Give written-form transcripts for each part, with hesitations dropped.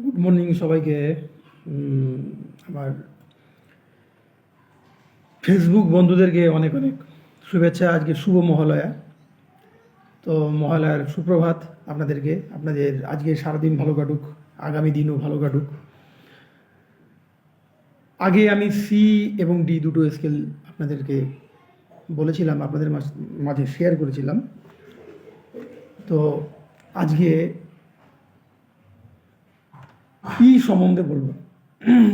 Good morning সবাইকে। আমার Facebook বন্ধুদেরকে অনেক অনেক শুভেচ্ছা। আজকে শুভ মহালয়া। তো মহালয়ার সুপ্রভাত আপনাদেরকে। আপনাদের আজকে সারাদিন ভালো কাটুক, আগামী দিনও ভালো কাটুক। আগে আমি সি এবং ডি দুটো স্কেল আপনাদেরকে বলেছিলাম, আপনাদের মাঝে শেয়ার করেছিলাম। তো আজকে ই সম্বন্ধে বলবো।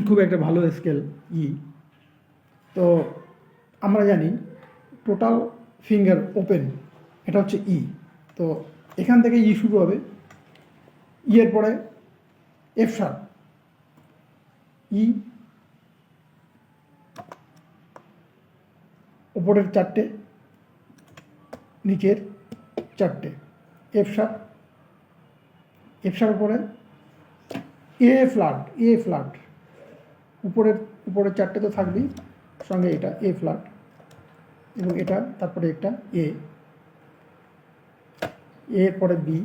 খুব একটা ভালো স্কেল ই। তো আমরা জানি টোটাল ফিঙ্গার ওপেন, এটা হচ্ছে ই। তো এখান থেকে ই শুরু হবে, ই এর পরে এফ শার্প, ই ওপরের চারটে, নিচের চারটে, এফ শার্প, এফ শার্প পরে এ ফ্ল্যাট, এ ফ্ল্যাট, উপরের চারটে তো থাকবেই, সঙ্গে এটা এ ফ্ল্যাট এবং এটা, তারপরে একটা এর পরে বি,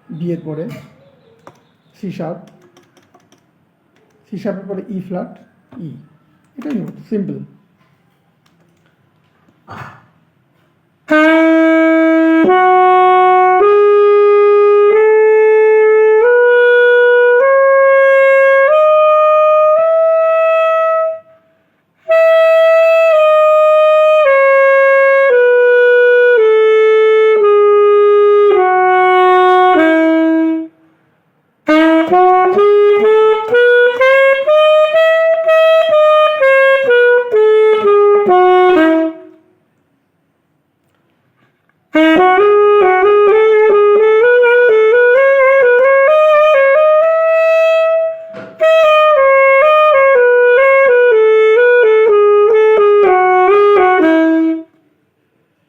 বি এর পরে সি শার্প, সি শার্পের পরে ই ফ্ল্যাট, ই। এটাই নোট, সিম্পল।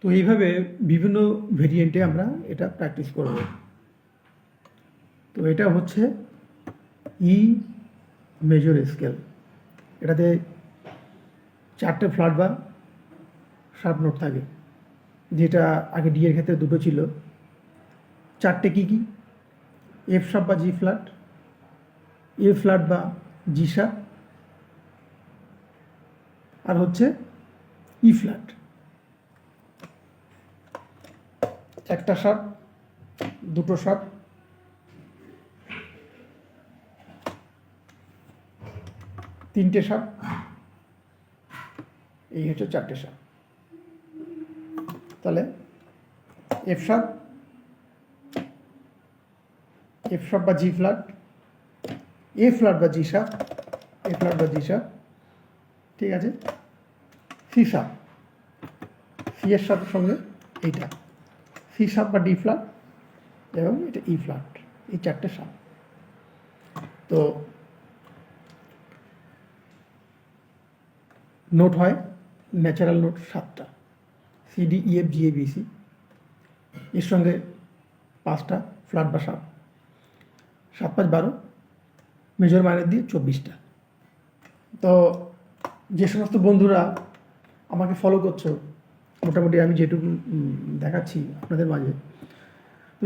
তো এইভাবে বিভিন্ন ভেরিয়েন্টে আমরা এটা প্র্যাকটিস করব। তো এটা হচ্ছে ই মেজর স্কেল। এটাতে চারটে ফ্ল্যাট বা শার্প নোট থাকে, যেটা আগে ডি এর ক্ষেত্রে দুটো ছিল। চারটে কী কী? এফ শার্প বা জি ফ্ল্যাট, এ ফ্ল্যাট বা জি শার্প, আর হচ্ছে ই ফ্ল্যাট। একটা শার্প, দুটো শার্প, তিনটে শার্প, এই হচ্ছে চারটে শার্প। তাহলে এফ শার্প, এফ শার্প বা জি ফ্ল্যাট, এ ফ্ল্যাট বা জি শার্প, এ ফ্ল্যাট বা জি শার্প, ঠিক আছে। সি শার্প, সি এর শার্পের সঙ্গে এইটা সি শার্প বা ডি ফ্ল্যাট এবং এটা ই ফ্ল্যাট, এই চারটে শার্প। তো নোট হয়, ন্যাচারাল নোট 7টা, C D E F G A B C, এর সঙ্গে 5টা ফ্ল্যাট বা শার্প, 7 5 12, মেজর মাইনর দিয়ে 24টা। তো যে সমস্ত বন্ধুরা আমাকে ফলো করছো, মোটামুটি আমি যেটুকু দেখাচ্ছি আপনাদের মাঝে,